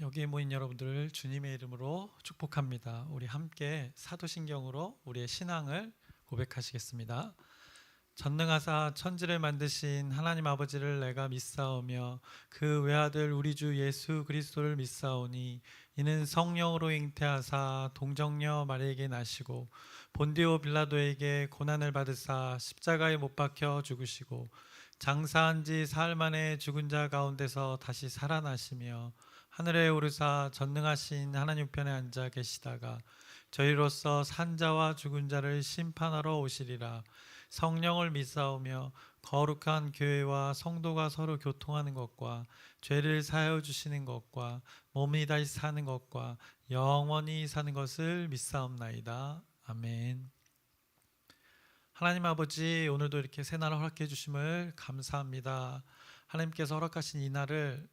여기에 모인 여러분들을 주님의 이름으로 축복합니다. 우리 함께 사도신경으로 우리의 신앙을 고백하시겠습니다. 전능하사 천지를 만드신 하나님 아버지를 내가 믿사오며 그 외아들 우리 주 예수 그리스도를 믿사오니 이는 성령으로 잉태하사 동정녀 마리에게 나시고 본디오 빌라도에게 고난을 받으사 십자가에 못 박혀 죽으시고 장사한 지 사흘 만에 죽은 자 가운데서 다시 살아나시며 하늘에 오르사 전능하신 하나님 우편에 앉아 계시다가 저희로서 산자와 죽은 자를 심판하러 오시리라. 성령을 믿사오며 거룩한 교회와 성도가 서로 교통하는 것과 죄를 사하여 주시는 것과 몸이 다시 사는 것과 영원히 사는 것을 믿사옵나이다. 아멘. 하나님 아버지, 오늘도 이렇게 새날을 허락해 주심을 감사합니다. 하나님께서 허락하신 이 날을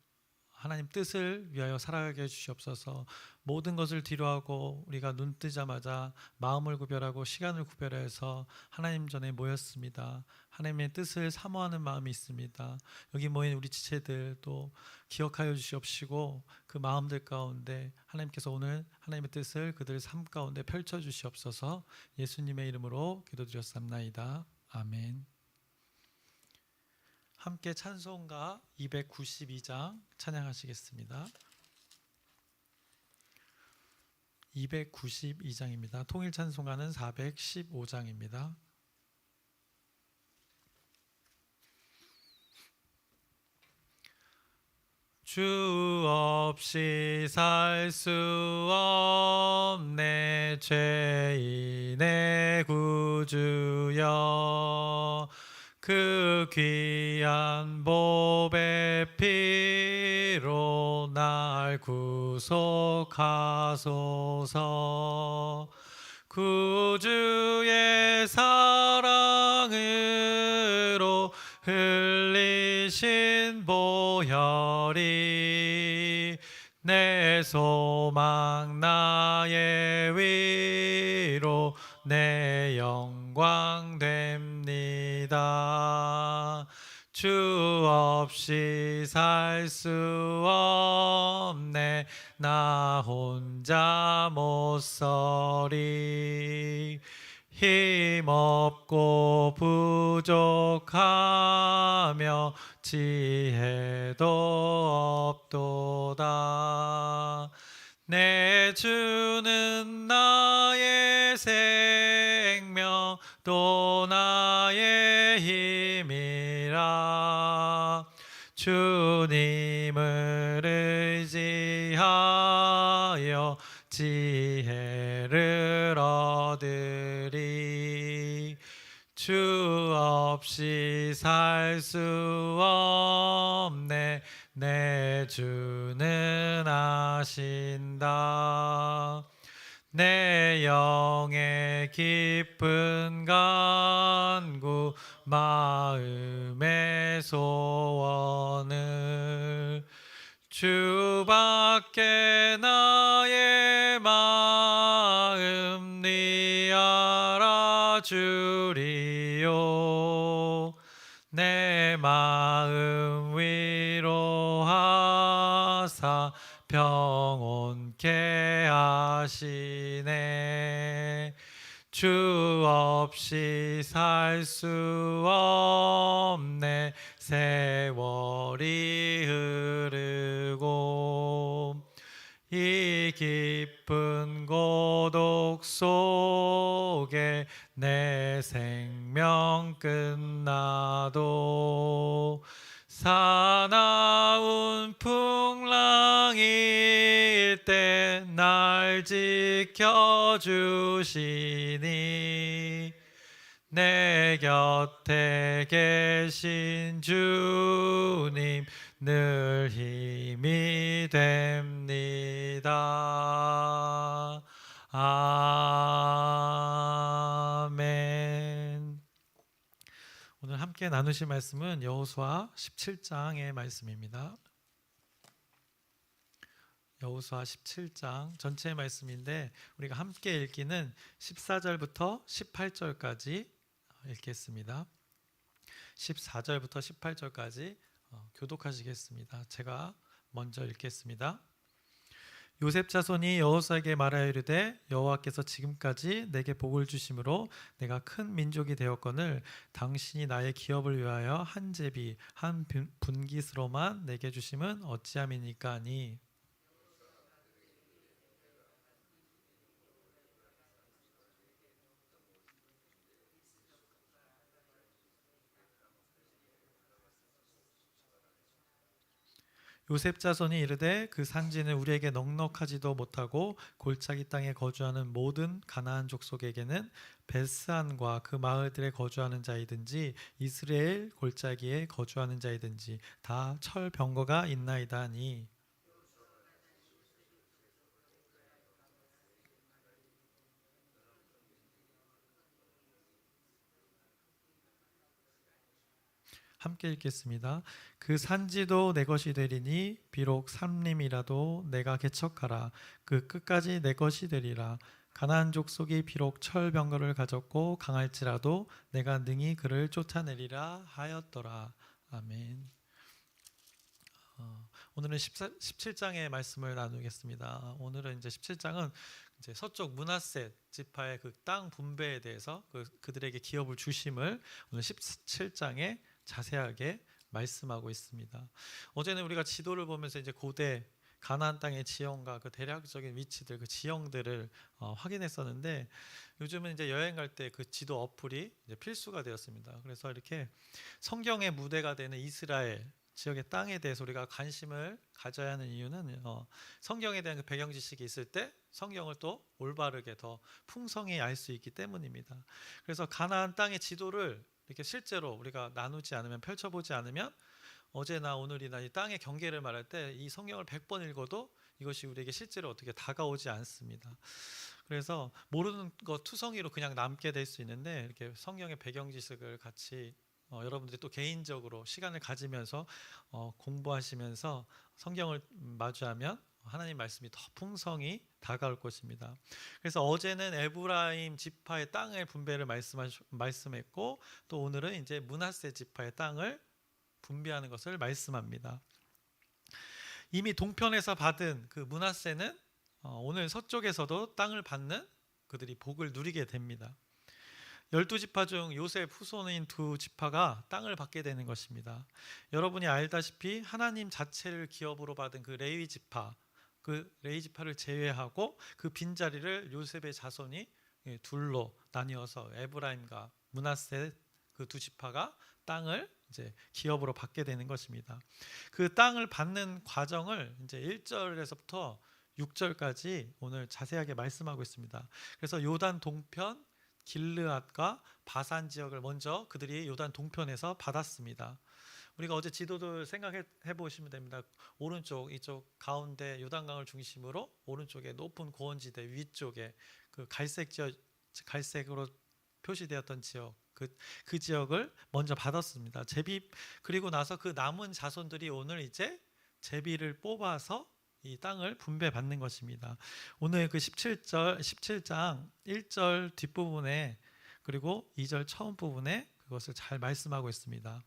하나님 뜻을 위하여 살아가게 해주시옵소서. 모든 것을 뒤로하고 우리가 눈 뜨자마자 마음을 구별하고 시간을 구별해서 하나님 전에 모였습니다. 하나님의 뜻을 사모하는 마음이 있습니다. 여기 모인 우리 지체들 또 기억하여 주시옵시고 그 마음들 가운데 하나님께서 오늘 하나님의 뜻을 그들 삶 가운데 펼쳐 주시옵소서. 예수님의 이름으로 기도드렸습나이다. 아멘. 함께 찬송가 292장 찬양하시겠습니다. 292장입니다. 통일 찬송가는 415장입니다. 주 없이 살 수 없네 죄인의 구주여 그 귀한 보배 피로 날 구속하소서. 구주의 사랑으로 흘리신 보혈이 내 소망 나의 위로 내 영광 됩니다. 주 없이 살 수 없네 나 혼자 못 서리. 힘없고 부족하며 지혜도 없도다. 내 주는 나의 생명 또 나의 힘이라. 주님을 의지하여 지혜를 얻으리. 주 없이 살 수 없네 내 주는 아신다. 내 영의 깊은 간구 마음의 소원을 주밖에 나의 마음 네 알아주리요. 내 마음 위로하사 평온케 하시네. 주 없이 살 수 없네 세월이 흐르고 이 깊은 고독 속에 내 생명 끝나도 사나운 풍랑일 때 날 지켜주시니 내 곁에 계신 주님 늘 힘이 됩니다. 아멘. 오늘 함께 나누실 말씀은 여호수아 17장의 말씀입니다. 여호수아 17장 전체의 말씀인데 우리가 함께 읽기는 14절부터 18절까지 읽겠습니다. 14절부터 18절까지 교독하시겠습니다. 제가 먼저 읽겠습니다. 요셉 자손이 여호수아에게 말하여 이르되 여호와께서 지금까지 내게 복을 주심으로 내가 큰 민족이 되었거늘 당신이 나의 기업을 위하여 한 제비 한 분깃으로만 내게 주심은 어찌함이니까 하니. 요셉 자손이 이르되 그 산지는 우리에게 넉넉하지도 못하고 골짜기 땅에 거주하는 모든 가나안 족속에게는 베스안과 그 마을들에 거주하는 자이든지 이스라엘 골짜기에 거주하는 자이든지 다 철병거가 있나이다 하니. 함께 읽겠습니다. 그 산지도 내 것이 되리니 비록 삼림이라도 내가 개척하라. 그 끝까지 내 것이 되리라. 가나안 족속이 비록 철병거를 가졌고 강할지라도 내가 능히 그를 쫓아내리라 하였더라. 아멘. 오늘은 17장의 말씀을 나누겠습니다. 오늘은 이제 17장은 이제 서쪽 므낫세 지파의 그 땅 분배에 대해서 그들에게 기업을 주심을 오늘 17장에 자세하게 말씀하고 있습니다. 어제는 우리가 지도를 보면서 이제 고대 가나안 땅의 지형과 그 대략적인 위치들, 그 지형들을 확인했었는데 요즘은 이제 여행 갈 때 그 지도 어플이 이제 필수가 되었습니다. 그래서 이렇게 성경의 무대가 되는 이스라엘 지역의 땅에 대해서 우리가 관심을 가져야 하는 이유는 성경에 대한 그 배경 지식이 있을 때 성경을 또 올바르게 더 풍성히 알 수 있기 때문입니다. 그래서 가나안 땅의 지도를 이렇게 실제로 우리가 나누지 않으면, 펼쳐보지 않으면 어제나 오늘이나 이 땅의 경계를 말할 때 이 성경을 100번 읽어도 이것이 우리에게 실제로 어떻게 다가오지 않습니다. 그래서 모르는 것 투성이로 그냥 남게 될 수 있는데 이렇게 성경의 배경 지식을 같이 여러분들이 또 개인적으로 시간을 가지면서 공부하시면서 성경을 마주하면 하나님 말씀이 더 풍성히 다가올 것입니다. 그래서 어제는 에브라임 지파의 땅의 분배를 말씀했고 또 오늘은 이제 므낫세 지파의 땅을 분배하는 것을 말씀합니다. 이미 동편에서 받은 그 므낫세는 오늘 서쪽에서도 땅을 받는 그들이 복을 누리게 됩니다. 12지파 중 요셉 후손인 2지파가 땅을 받게 되는 것입니다. 여러분이 알다시피 하나님 자체를 기업으로 받은 그 레위지파, 그 레위지파를 제외하고 그 빈자리를 요셉의 자손이 둘로 나뉘어서 에브라임과 므낫세 그 2지파가 땅을 이제 기업으로 받게 되는 것입니다. 그 땅을 받는 과정을 이제 1절에서부터 6절까지 오늘 자세하게 말씀하고 있습니다. 그래서 요단 동편 길르앗과 바산 지역을 먼저 그들이 요단 동편에서 받았습니다. 우리가 어제 지도도 생각해 보시면 됩니다. 오른쪽 이쪽 가운데 요단강을 중심으로 오른쪽에 높은 고원지대 위쪽에 그 갈색으로 표시되었던 지역 그 지역을 먼저 받았습니다. 제비 그리고 나서 그 남은 자손들이 오늘 이제 제비를 뽑아서 이 땅을 분배받는 것입니다. 오늘 그 17장 1절 뒷부분에 그리고 2절 처음 부분에 그것을 잘 말씀하고 있습니다.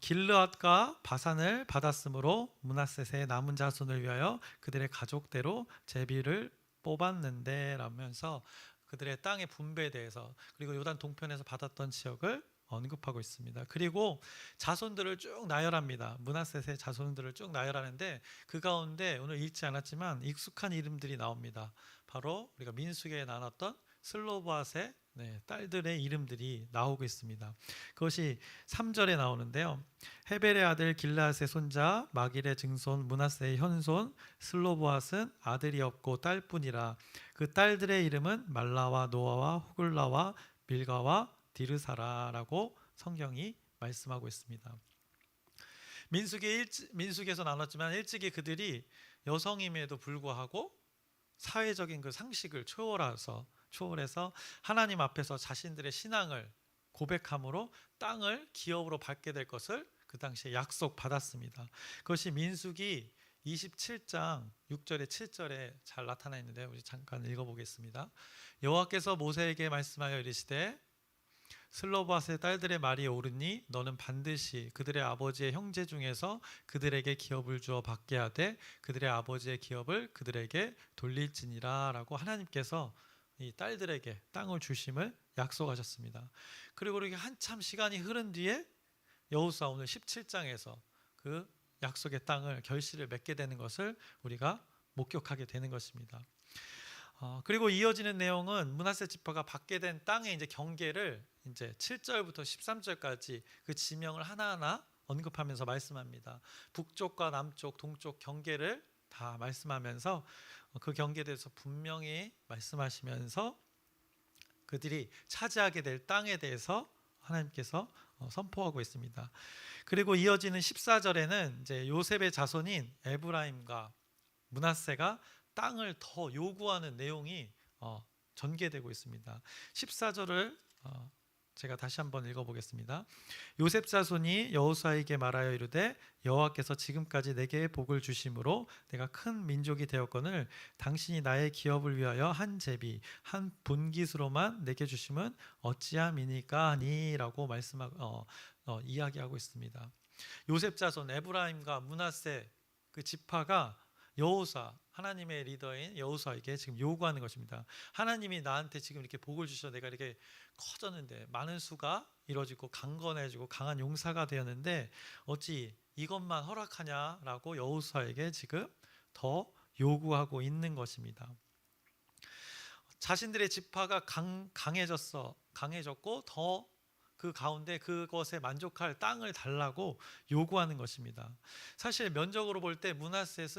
길르앗과 바산을 받았으므로 므낫셋의 남은 자손을 위하여 그들의 가족대로 제비를 뽑았는데 라면서 그들의 땅의 분배에 대해서 그리고 요단 동편에서 받았던 지역을 언급하고 있습니다. 그리고 자손들을 쭉 나열합니다. 므낫셋의 자손들을 쭉 나열하는데 그 가운데 오늘 읽지 않았지만 익숙한 이름들이 나옵니다. 바로 우리가 민수기에 나눴던 슬로보앗의 딸들의 이름들이 나오고 있습니다. 그것이 3절에 나오는데요. 헤벨의 아들 길르앗의 손자 마길의 증손 므낫세의 현손 슬로보앗은 아들이 없고 딸뿐이라. 그 딸들의 이름은 말라와 노아와 호글라와 밀가와 디르사라라고 성경이 말씀하고 있습니다. 민수기에서 나눴지만 일찍이 그들이 여성임에도 불구하고 사회적인 그 상식을 초월해서 하나님 앞에서 자신들의 신앙을 고백함으로 땅을 기업으로 받게 될 것을 그 당시에 약속받았습니다. 그것이 민수기 27장 6절에 7절에 잘 나타나 있는데 우리 잠깐 읽어보겠습니다. 여호와께서 모세에게 말씀하여 이르시되 슬로바스의 딸들의 말이 옳으니 너는 반드시 그들의 아버지의 형제 중에서 그들에게 기업을 주어 받게 하되 그들의 아버지의 기업을 그들에게 돌릴지니라 라고 하나님께서 이 딸들에게 땅을 주심을 약속하셨습니다. 그리고 이렇게 한참 시간이 흐른 뒤에 여호수아 오늘 17장에서 그 약속의 땅을 결실을 맺게 되는 것을 우리가 목격하게 되는 것입니다. 그리고 이어지는 내용은 므낫세 지파가 받게 된 땅의 이제 경계를 이제 7절부터 13절까지 그 지명을 하나하나 언급하면서 말씀합니다. 북쪽과 남쪽, 동쪽 경계를 다 말씀하면서 그 경계에 대해서 분명히 말씀하시면서 그들이 차지하게 될 땅에 대해서 하나님께서 선포하고 있습니다. 그리고 이어지는 14절에는 이제 요셉의 자손인 에브라임과 므낫세가 땅을 더 요구하는 내용이 전개되고 있습니다. 14절을 제가 다시 한번 읽어보겠습니다. 요셉 자손이 여호수아에게 말하여 이르되 여호와께서 지금까지 내게 복을 주심으로 내가 큰 민족이 되었거늘 당신이 나의 기업을 위하여 한 제비 한 분깃으로만 내게 주심은 어찌함이니까 하니라고 이야기하고 있습니다. 요셉 자손 에브라임과 므낫세 그 지파가 여호수아 하나님의 리더인 여호수아에게 지금 요구하는 것입니다. 하나님이 나한테 지금 이렇게 복을 주셔 내가 이렇게 커졌는데 많은 수가 이루어지고 강건해지고 강한 용사가 되었는데 어찌 이것만 허락하냐라고 여호수아에게 지금 더 요구하고 있는 것입니다. 자신들의 지파가 강해졌고 더 그 가운데 그것에 만족할 땅을 달라고 요구하는 것입니다. 사실 면적으로 볼 때 므낫세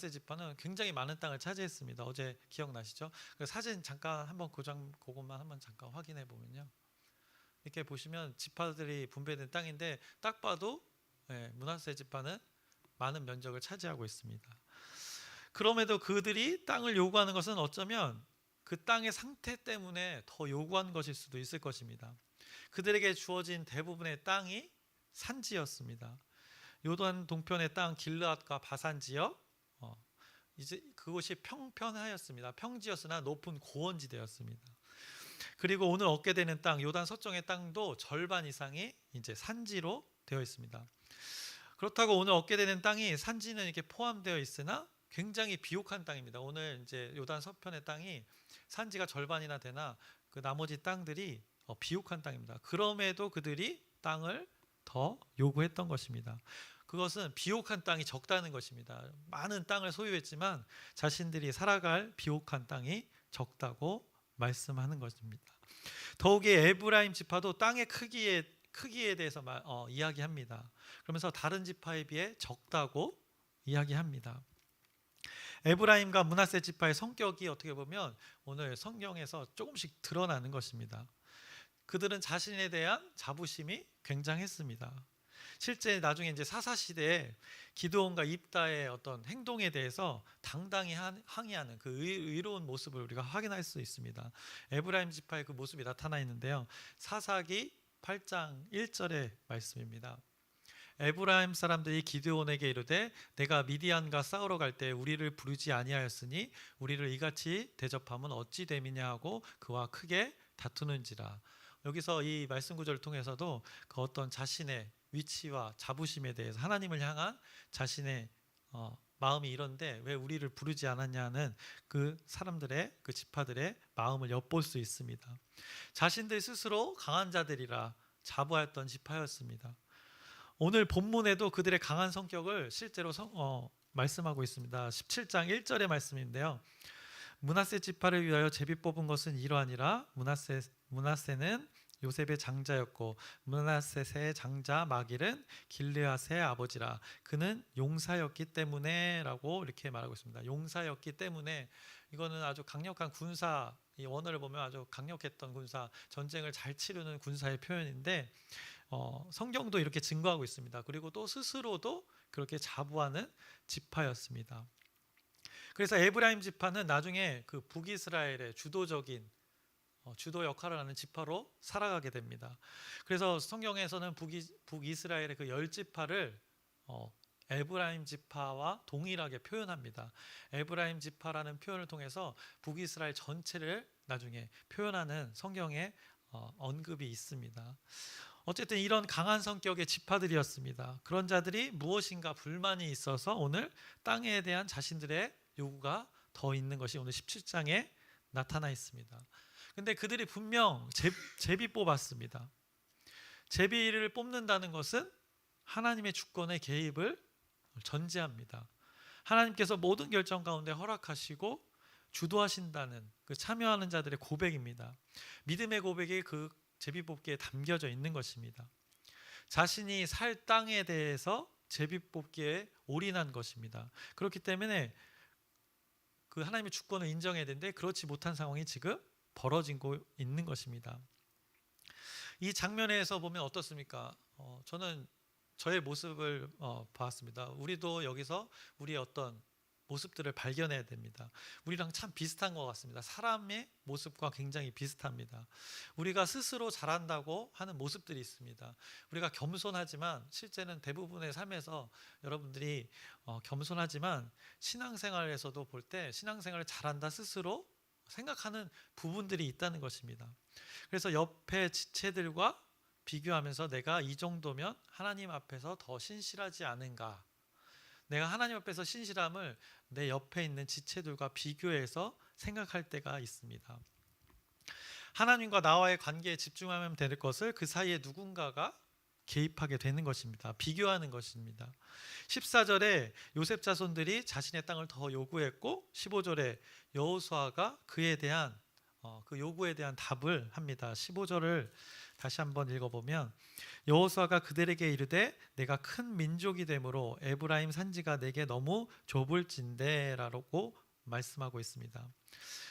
지파는 굉장히 많은 땅을 차지했습니다. 어제 기억나시죠? 그 사진 잠깐 한번 그것만 한번 잠깐 확인해 보면요. 이렇게 보시면 지파들이 분배된 땅인데 딱 봐도 므낫세 지파는 많은 면적을 차지하고 있습니다. 그럼에도 그들이 땅을 요구하는 것은 어쩌면 그 땅의 상태 때문에 더 요구하는 것일 수도 있을 것입니다. 그들에게 주어진 대부분의 땅이 산지였습니다. 요단 동편의 땅 길르앗과 바산 지역 이제 그곳이 평평하였습니다. 평지였으나 높은 고원지대였습니다. 그리고 오늘 얻게 되는 땅 요단 서쪽의 땅도 절반 이상이 이제 산지로 되어 있습니다. 그렇다고 오늘 얻게 되는 땅이 산지는 이렇게 포함되어 있으나 굉장히 비옥한 땅입니다. 오늘 이제 요단 서편의 땅이 산지가 절반이나 되나 그 나머지 땅들이 비옥한 땅입니다. 그럼에도 그들이 땅을 더 요구했던 것입니다. 그것은 비옥한 땅이 적다는 것입니다. 많은 땅을 소유했지만 자신들이 살아갈 비옥한 땅이 적다고 말씀하는 것입니다. 더욱이 에브라임 지파도 땅의 크기에 대해서 이야기합니다. 그러면서 다른 지파에 비해 적다고 이야기합니다. 에브라임과 므낫세 지파의 성격이 어떻게 보면 오늘 성경에서 조금씩 드러나는 것입니다. 그들은 자신에 대한 자부심이 굉장했습니다. 실제 나중에 이제 사사 시대에 기드온과 입다의 어떤 행동에 대해서 당당히 항의하는 그 의로운 모습을 우리가 확인할 수 있습니다. 에브라임 지파의 그 모습이 나타나 있는데요. 사사기 8장 1절의 말씀입니다. 에브라임 사람들이 기드온에게 이르되 내가 미디안과 싸우러 갈 때 우리를 부르지 아니하였으니 우리를 이같이 대접함은 어찌 됨이냐 하고 그와 크게 다투는지라. 여기서 이 말씀 구절을 통해서도 그 어떤 자신의 위치와 자부심에 대해서 하나님을 향한 자신의 마음이 이런데 왜 우리를 부르지 않았냐는 그 사람들의 그 지파들의 마음을 엿볼 수 있습니다. 자신들 스스로 강한 자들이라 자부하였던 지파였습니다. 오늘 본문에도 그들의 강한 성격을 실제로 말씀하고 있습니다. 17장 1절의 말씀인데요. 므낫세 지파를 위하여 제비 뽑은 것은 이러하니라. 므낫세는 요셉의 장자였고 므낫세의 장자 마길은 길르앗의 아버지라. 그는 용사였기 때문에 라고 이렇게 말하고 있습니다. 용사였기 때문에 이거는 아주 강력한 군사, 이 원어를 보면 아주 강력했던 군사, 전쟁을 잘 치르는 군사의 표현인데 성경도 이렇게 증거하고 있습니다. 그리고 또 스스로도 그렇게 자부하는 지파였습니다. 그래서 에브라임 지파는 나중에 그 북이스라엘의 주도적인 주도 역할을 하는 지파로 살아가게 됩니다. 그래서 성경에서는 북이스라엘의 그 10지파를 에브라임 지파와 동일하게 표현합니다. 에브라임 지파라는 표현을 통해서 북이스라엘 전체를 나중에 표현하는 성경의 언급이 있습니다. 어쨌든 이런 강한 성격의 지파들이었습니다. 그런 자들이 무엇인가 불만이 있어서 오늘 땅에 대한 자신들의 요구가 더 있는 것이 오늘 17장에 나타나 있습니다. 근데 그들이 분명 제비 뽑았습니다. 제비를 뽑는다는 것은 하나님의 주권의 개입을 전제합니다. 하나님께서 모든 결정 가운데 허락하시고 주도하신다는 그 참여하는 자들의 고백입니다. 믿음의 고백이 그 제비뽑기에 담겨져 있는 것입니다. 자신이 살 땅에 대해서 제비뽑기에 올인한 것입니다. 그렇기 때문에 그 하나님의 주권을 인정해야 되는데 그렇지 못한 상황이 지금 벌어지고 있는 것입니다. 이 장면에서 보면 어떻습니까? 저는 저의 모습을 봤습니다. 우리도 여기서 우리의 어떤 모습들을 발견해야 됩니다. 우리랑 참 비슷한 것 같습니다. 사람의 모습과 굉장히 비슷합니다. 우리가 스스로 잘한다고 하는 모습들이 있습니다. 우리가 겸손하지만 실제는 대부분의 삶에서 여러분들이 겸손하지만 신앙생활에서도 볼 때 신앙생활을 잘한다 스스로 생각하는 부분들이 있다는 것입니다. 그래서 옆에 지체들과 비교하면서 내가 이 정도면 하나님 앞에서 더 신실하지 않은가, 내가 하나님 앞에서 신실함을 내 옆에 있는 지체들과 비교해서 생각할 때가 있습니다. 하나님과 나와의 관계에 집중하면 될 것을 그 사이에 누군가가 개입하게 되는 것입니다. 비교하는 것입니다. 14절에 요셉 자손들이 자신의 땅을 더 요구했고 15절에 여호수아가 그에 대한 그 요구에 대한 답을 합니다. 15절을 다시 한번 읽어보면 여호수아가 그들에게 이르되 내가 큰 민족이 되므로 에브라임 산지가 내게 너무 좁을진대라고 말씀하고 있습니다.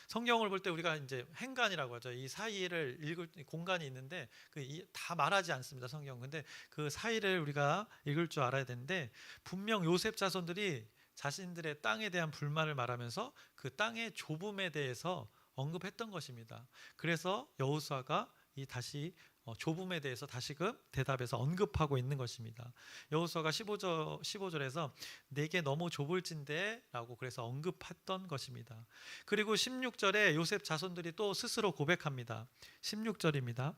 성경을 볼 때 우리가 이제 행간이라고 하죠. 이 사이를 읽을 공간이 있는데 다 말하지 않습니다. 성경. 근데 그 사이를 우리가 읽을 줄 알아야 되는데 분명 요셉 자손들이 자신들의 땅에 대한 불만을 말하면서 그 땅의 좁음에 대해서 언급했던 것입니다. 그래서 여호수아가 이 다시 좁음에 대해서 다시금 대답해서 언급하고 있는 것입니다. 여호수아가 15절에서 내게 너무 좁을진대 라고 그래서 언급했던 것입니다. 그리고 16절에 요셉 자손들이 또 스스로 고백합니다. 16절입니다.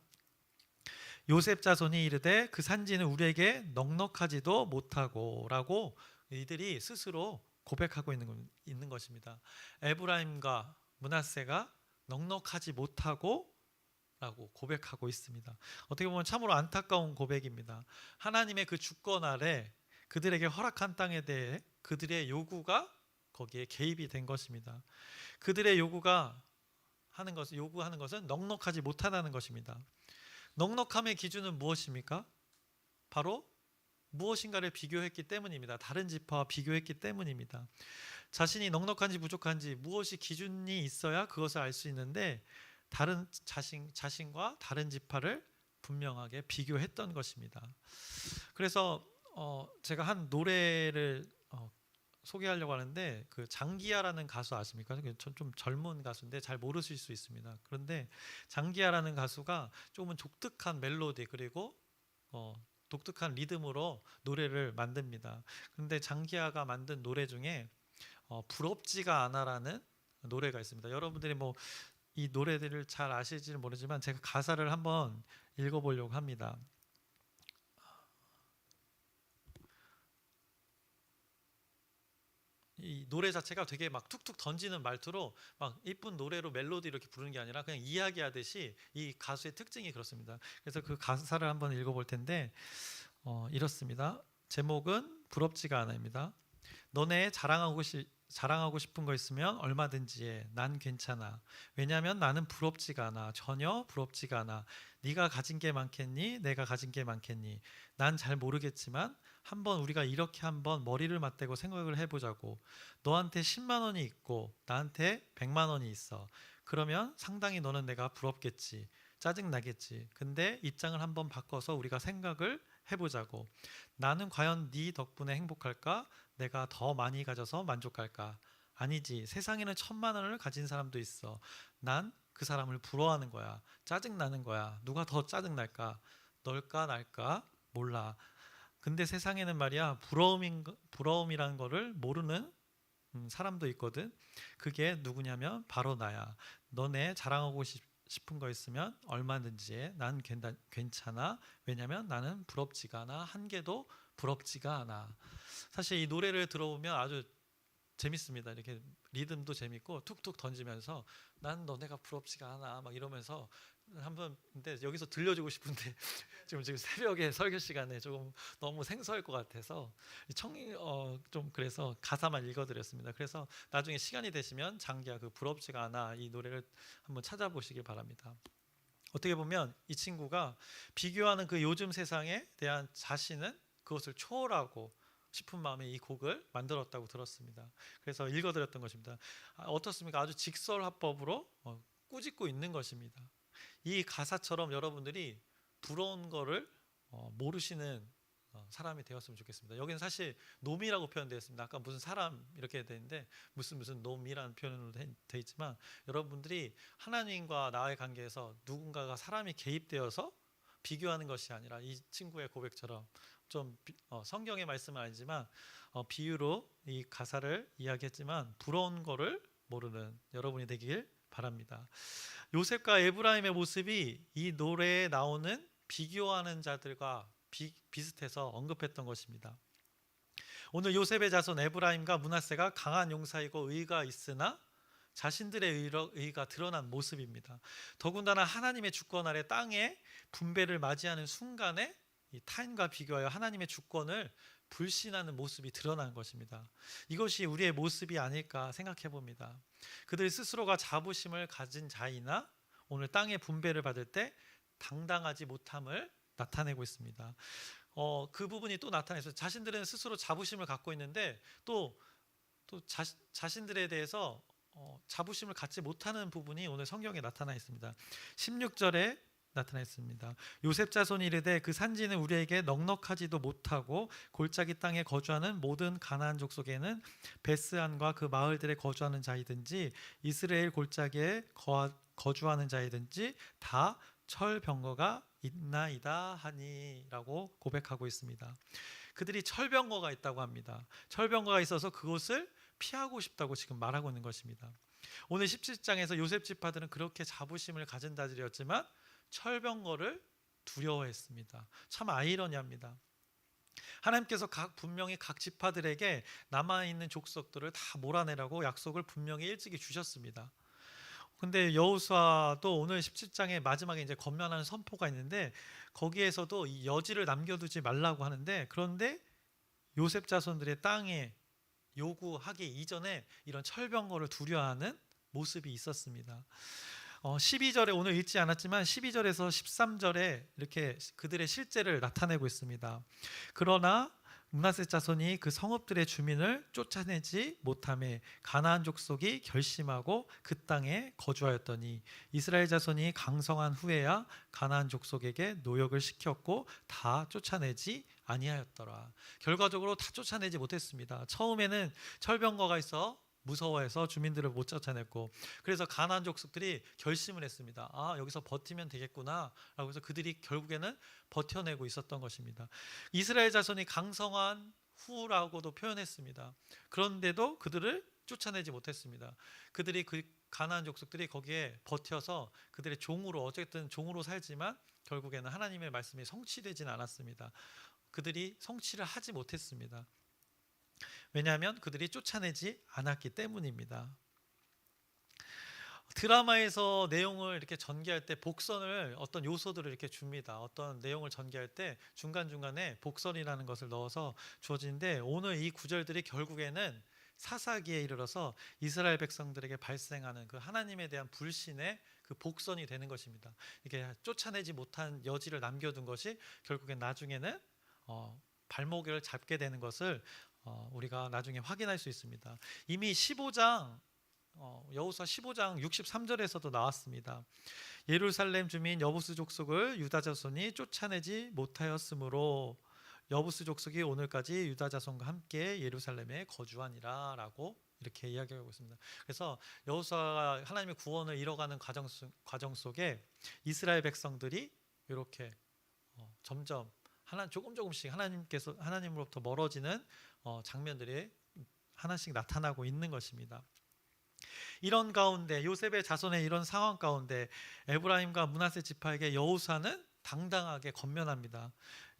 요셉 자손이 이르되 그 산지는 우리에게 넉넉하지도 못하고 라고 이들이 스스로 고백하고 있는 것입니다. 에브라임과 므낫세가 넉넉하지 못하고 라고 고백하고 있습니다. 어떻게 보면 참으로 안타까운 고백입니다. 하나님의 그 주권 아래 그들에게 허락한 땅에 대해 그들의 요구가 거기에 개입이 된 것입니다. 그들의 요구하는 것은 넉넉하지 못하다는 것입니다. 넉넉함의 기준은 무엇입니까? 바로 무엇인가를 비교했기 때문입니다. 다른 지파와 비교했기 때문입니다. 자신이 넉넉한지 부족한지 무엇이 기준이 있어야 그것을 알 수 있는데 다른 자신과 다른 지파를 분명하게 비교했던 것입니다. 그래서 제가 한 노래를 소개하려고 하는데 그 장기하라는 가수 아십니까? 좀 젊은 가수인데 잘 모르실 수 있습니다. 그런데 장기하라는 가수가 조금은 독특한 멜로디 그리고 독특한 리듬으로 노래를 만듭니다. 그런데 장기하가 만든 노래 중에 부럽지가 않아라는 노래가 있습니다. 여러분들이 이 노래들을 잘 아실지는 모르지만 제가 가사를 한번 읽어보려고 합니다. 이 노래 자체가 되게 막 툭툭 던지는 말투로 막 이쁜 노래로 멜로디 이렇게 부르는 게 아니라 그냥 이야기하듯이 이 가수의 특징이 그렇습니다. 그래서 그 가사를 한번 읽어볼 텐데 이렇습니다. 제목은 부럽지가 않아입니다. 너네 자랑하고 싶은 거 있으면 얼마든지 해. 난 괜찮아. 왜냐하면 나는 부럽지가 않아. 전혀 부럽지가 않아. 네가 가진 게 많겠니? 내가 가진 게 많겠니? 난 잘 모르겠지만 우리가 이렇게 한번 머리를 맞대고 생각을 해보자고. 너한테 10만 원이 있고 나한테 100만 원이 있어. 그러면 상당히 너는 내가 부럽겠지. 짜증나겠지. 근데 입장을 한번 바꿔서 우리가 생각을 해보자고. 나는 과연 네 덕분에 행복할까? 내가 더 많이 가져서 만족할까? 아니지. 세상에는 1,000만 원을 가진 사람도 있어. 난 그 사람을 부러워하는 거야. 짜증나는 거야. 누가 더 짜증날까? 널까 날까? 몰라. 근데 세상에는 말이야 부러움이라는 거를 모르는 사람도 있거든. 그게 누구냐면 바로 나야. 너네 싶은 거 있으면 얼마든지 해. 난 괜찮아. 왜냐면 나는 부럽지가 않아. 한 개도 부럽지가 않아. 사실 이 노래를 들어보면 아주 재밌습니다. 이렇게 리듬도 재밌고 툭툭 던지면서 난 너네가 부럽지가 않아 막 이러면서 한번 근데 여기서 들려주고 싶은데 지금 새벽에 설교 시간에 조금 너무 생소할 것 같아서 좀 그래서 가사만 읽어드렸습니다. 그래서 나중에 시간이 되시면 장기야 그 부럽지가 않아 이 노래를 한번 찾아보시길 바랍니다. 어떻게 보면 이 친구가 비교하는 그 요즘 세상에 대한 자신은 그것을 초월하고 싶은 마음에 이 곡을 만들었다고 들었습니다. 그래서 읽어드렸던 것입니다. 어떻습니까? 아주 직설화법으로 꾸짖고 있는 것입니다. 이 가사처럼 여러분들이 부러운 거를 모르시는 사람이 되었으면 좋겠습니다. 여기는 사실 놈이라고 표현되어 있습니다. 아까 무슨 사람 이렇게 되는데 무슨 놈이라는 표현으로 되어 있지만 여러분들이 하나님과 나의 관계에서 누군가가 사람이 개입되어서 비교하는 것이 아니라 이 친구의 고백처럼 좀 성경의 말씀은 아니지만 비유로 이 가사를 이야기했지만 부러운 거를 모르는 여러분이 되길 바랍니다. 요셉과 에브라임의 모습이 이 노래에 나오는 비교하는 자들과 비슷해서 언급했던 것입니다. 오늘 요셉의 자손 에브라임과 므낫세가 강한 용사이고 의가 있으나 자신들의 의가 드러난 모습입니다. 더군다나 하나님의 주권 아래 땅의 분배를 맞이하는 순간에 이 타인과 비교하여 하나님의 주권을 불신하는 모습이 드러난 것입니다. 이것이 우리의 모습이 아닐까 생각해 봅니다. 그들 스스로가 자부심을 가진 자이나 오늘 땅의 분배를 받을 때 당당하지 못함을 나타내고 있습니다. 그 부분이 또 나타나서 자신들은 스스로 자부심을 갖고 있는데 또 자신들에 대해서 자부심을 갖지 못하는 부분이 오늘 성경에 나타나 있습니다. 16절에 나타나 있습니다. 요셉 자손이 이르되 그 산지는 우리에게 넉넉하지도 못하고 골짜기 땅에 거주하는 모든 가나안 족속에는 베스안과 그 마을들에 거주하는 자이든지 이스라엘 골짜기에 거주하는 자이든지 다 철병거가 있나이다 하니라고 고백하고 있습니다. 그들이 철병거가 있다고 합니다. 철병거가 있어서 그곳을 피하고 싶다고 지금 말하고 있는 것입니다. 오늘 17장에서 요셉 지파들은 그렇게 자부심을 가진 자들이었지만 철병거를 두려워했습니다. 참 아이러니합니다. 하나님께서 분명히 각 지파들에게 남아있는 족속들을 다 몰아내라고 약속을 분명히 일찍이 주셨습니다. 근데 여호수아도 오늘 17장의 마지막에 이제 권면하는 선포가 있는데 거기에서도 이 여지를 남겨두지 말라고 하는데 그런데 요셉 자손들의 땅에 요구하기 이전에 이런 철병거를 두려워하는 모습이 있었습니다. 12절에 오늘 읽지 않았지만 12절에서 13절에 이렇게 그들의 실제를 나타내고 있습니다. 그러나 므낫세 자손이 그 성읍들의 주민을 쫓아내지 못하매 가나안 족속이 결심하고 그 땅에 거주하였더니 이스라엘 자손이 강성한 후에야 가나안 족속에게 노역을 시켰고 다 쫓아내지 아니하였더라. 결과적으로 다 쫓아내지 못했습니다. 처음에는 철병거가 있어 무서워해서 주민들을 못 쫓아냈고 그래서 가나안 족속들이 결심을 했습니다. 여기서 버티면 되겠구나 라고 해서 그들이 결국에는 버텨내고 있었던 것입니다. 이스라엘 자손이 강성한 후라고도 표현했습니다. 그런데도 그들을 쫓아내지 못했습니다. 그들이 그 가나안 족속들이 거기에 버텨서 그들의 종으로 어쨌든 종으로 살지만 결국에는 하나님의 말씀이 성취되지는 않았습니다. 그들이 성취를 하지 못했습니다. 왜냐하면 그들이 쫓아내지 않았기 때문입니다. 드라마에서 내용을 이렇게 전개할 때 복선을 어떤 요소들을 이렇게 줍니다. 어떤 내용을 전개할 때 중간중간에 복선이라는 것을 넣어서 주어지는데 오늘 이 구절들이 결국에는 사사기에 이르러서 이스라엘 백성들에게 발생하는 그 하나님에 대한 불신의 그 복선이 되는 것입니다. 이게 쫓아내지 못한 여지를 남겨둔 것이 결국엔 나중에는 발목을 잡게 되는 것을 우리가 나중에 확인할 수 있습니다. 이미 15장 여호수아 15장 63절에서도 나왔습니다. 예루살렘 주민 여부스 족속을 유다 자손이 쫓아내지 못하였으므로 여부스 족속이 오늘까지 유다 자손과 함께 예루살렘에 거주하니라 라고 이렇게 이야기하고 있습니다. 그래서 여호수아가 하나님의 구원을 이뤄가는 과정 속에 이스라엘 백성들이 이렇게 점점 조금씩 하나님으로부터 멀어지는 장면들이 하나씩 나타나고 있는 것입니다. 이런 가운데 요셉의 자손의 이런 상황 가운데 에브라임과 므낫세 지파에게 여호수아는 당당하게 건면합니다.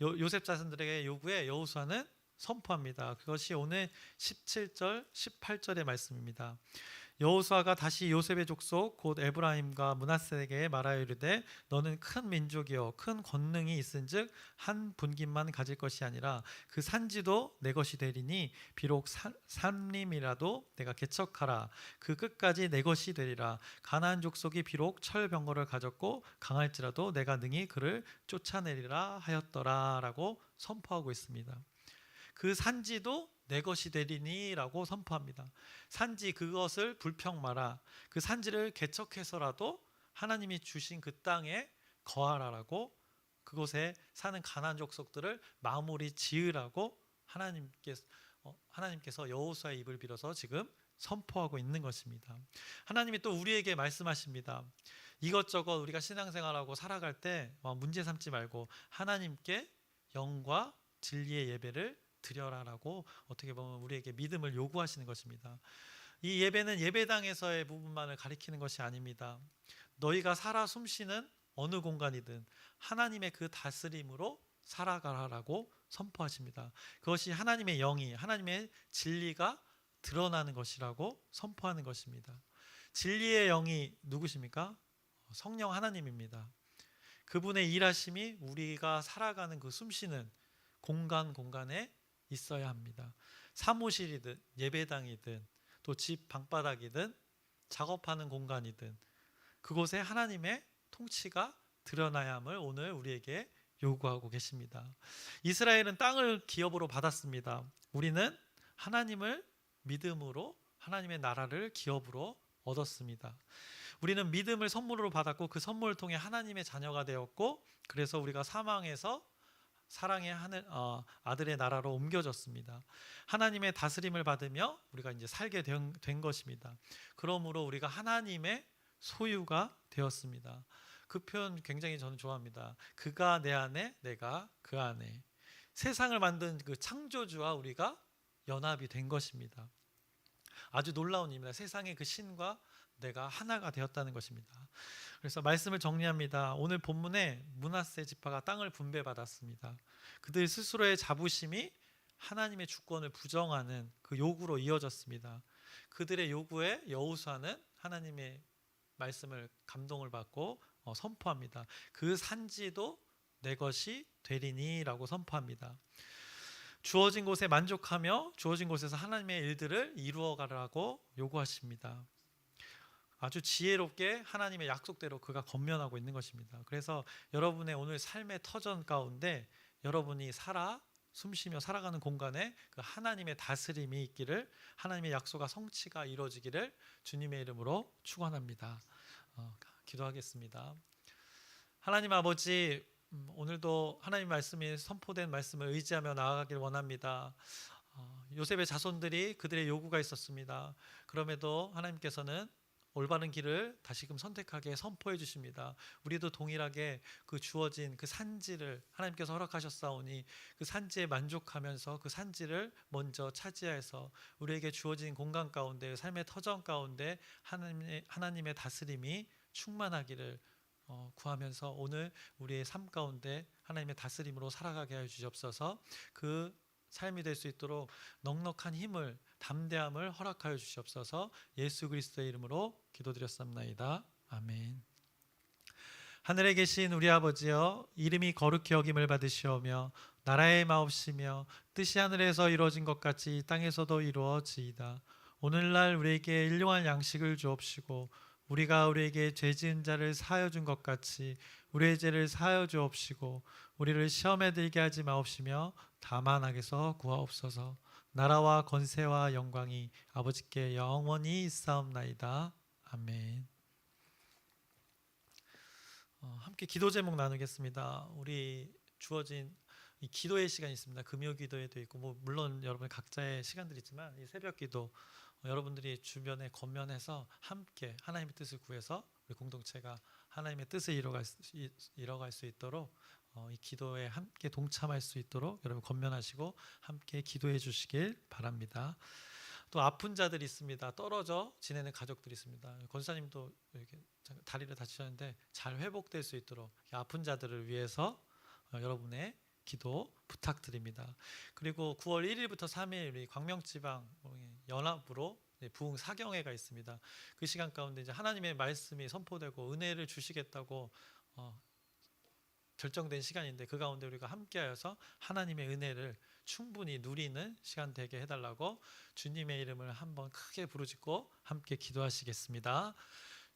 요셉 자손들에게 요구해 여호수아는 선포합니다. 그것이 오늘 17절, 18절의 말씀입니다. 여호수아가 다시 요셉의 족속 곧 에브라임과 므낫세에게 말하여 이르되 너는 큰 민족이요 큰 권능이 있은즉 한 분깃만 가질 것이 아니라 그 산지도 내 것이 되리니 비록 산림이라도 내가 개척하라 그 끝까지 내 것이 되리라. 가나안 족속이 비록 철병거를 가졌고 강할지라도 내가 능히 그를 쫓아내리라 하였더라라고 선포하고 있습니다. 그 산지도 내 것이 되리니 라고 선포합니다. 산지, 그것을 불평 마라. 그 산지를 개척해서라도 하나님이 주신 그 땅에 거하라라고, 그곳에 사는 가나안 족속들을 마무리 지으라고 하나님께서 여호수아의 입을 빌어서 지금 선포하고 있는 것입니다. 하나님이 또 우리에게 말씀하십니다. 이것저것 우리가 신앙생활하고 살아갈 때 문제 삼지 말고 하나님께 영과 진리의 예배를 드려라라고 어떻게 보면 우리에게 믿음을 요구하시는 것입니다. 이 예배는 예배당에서의 부분만을 가리키는 것이 아닙니다. 너희가 살아 숨쉬는 어느 공간이든 하나님의 그 다스림으로 살아가라라고 선포하십니다. 그것이 하나님의 영이, 하나님의 진리가 드러나는 것이라고 선포하는 것입니다. 진리의 영이 누구십니까? 성령 하나님입니다. 그분의 일하심이 우리가 살아가는 그 숨쉬는 공간에 있어야 합니다. 사무실이든 예배당이든 또 집 방바닥이든 작업하는 공간이든 그곳에 하나님의 통치가 드러나야 함을 오늘 우리에게 요구하고 계십니다. 이스라엘은 땅을 기업으로 받았습니다. 우리는 하나님을 믿음으로 하나님의 나라를 기업으로 얻었습니다. 우리는 믿음을 선물로 받았고 그 선물을 통해 하나님의 자녀가 되었고 그래서 우리가 사망에서 사랑의 아들의 나라로 옮겨졌습니다. 하나님의 다스림을 받으며 우리가 이제 살게 된 것입니다. 그러므로 우리가 하나님의 소유가 되었습니다. 그 표현 굉장히 저는 좋아합니다. 그가 내 안에, 내가 그 안에. 세상을 만든 그 창조주와 우리가 연합이 된 것입니다. 아주 놀라운 일입니다. 세상의 그 신과 내가 하나가 되었다는 것입니다. 그래서 말씀을 정리합니다. 오늘 본문에 므낫세 지파가 땅을 분배받았습니다. 그들 스스로의 자부심이 하나님의 주권을 부정하는 그 요구로 이어졌습니다. 그들의 요구에 여호수아는 하나님의 말씀을 감동을 받고 선포합니다. 그 산지도 내 것이 되리니라고 선포합니다. 주어진 곳에 만족하며 주어진 곳에서 하나님의 일들을 이루어가라고 요구하십니다. 아주 지혜롭게 하나님의 약속대로 그가 건면하고 있는 것입니다. 그래서 여러분의 오늘 삶의 터전 가운데 여러분이 숨쉬며 살아가는 공간에 그 하나님의 다스림이 있기를, 하나님의 약속과 성취가 이루어지기를 주님의 이름으로 축원합니다. 기도하겠습니다. 하나님 아버지, 오늘도 하나님 말씀이 선포된 말씀을 의지하며 나아가길 원합니다. 요셉의 자손들이 그들의 요구가 있었습니다. 그럼에도 하나님께서는 올바른 길을 다시금 선택하게 선포해 주십니다. 우리도 동일하게 그 주어진 그 산지를 하나님께서 허락하셨사오니 그 산지에 만족하면서 그 산지를 먼저 차지해서 우리에게 주어진 공간 가운데, 삶의 터전 가운데 하나님의 다스림이 충만하기를 구하면서 오늘 우리의 삶 가운데 하나님의 다스림으로 살아가게 하여 주시옵소서. 그 삶이 될 수 있도록 넉넉한 힘을, 담대함을 허락하여 주시옵소서. 예수 그리스도의 이름으로 기도드렸습니다. 아멘. 하늘에 계신 우리 아버지여, 이름이 거룩히 여김을 받으시오며 나라의 마옵시며 뜻이 하늘에서 이루어진 것 같이 땅에서도 이루어지이다. 오늘날 우리에게 일용할 양식을 주옵시고 우리가 우리에게 죄 지은 자를 사하여 준 것 같이 우리의 죄를 사하여 주옵시고 우리를 시험에 들게 하지 마옵시며 다만 악에서 구하옵소서. 나라와 권세와 영광이 아버지께 영원히 있사옵나이다. 아멘. 함께 기도 제목 나누겠습니다. 우리 주어진 이 기도의 시간이 있습니다. 금요 기도에도 있고 물론 여러분 각자의 시간들이 있지만 이 새벽 기도 여러분들이 주변에 건면해서 함께 하나님의 뜻을 구해서 우리 공동체가 하나님의 뜻을 이뤄갈 수 있도록 이 기도에 함께 동참할 수 있도록 여러분 건면하시고 함께 기도해 주시길 바랍니다. 또 아픈 자들이 있습니다. 떨어져 지내는 가족들이 있습니다. 권사님도 이렇게 다리를 다치셨는데 잘 회복될 수 있도록 아픈 자들을 위해서 여러분의 기도 부탁드립니다. 그리고 9월 1일부터 3일 우리 광명지방 연합으로 부흥 사경회가 있습니다. 그 시간 가운데 이제 하나님의 말씀이 선포되고 은혜를 주시겠다고 결정된 시간인데 그 가운데 우리가 함께하여서 하나님의 은혜를 충분히 누리는 시간 되게 해달라고 주님의 이름을 한번 크게 부르짖고 함께 기도하시겠습니다.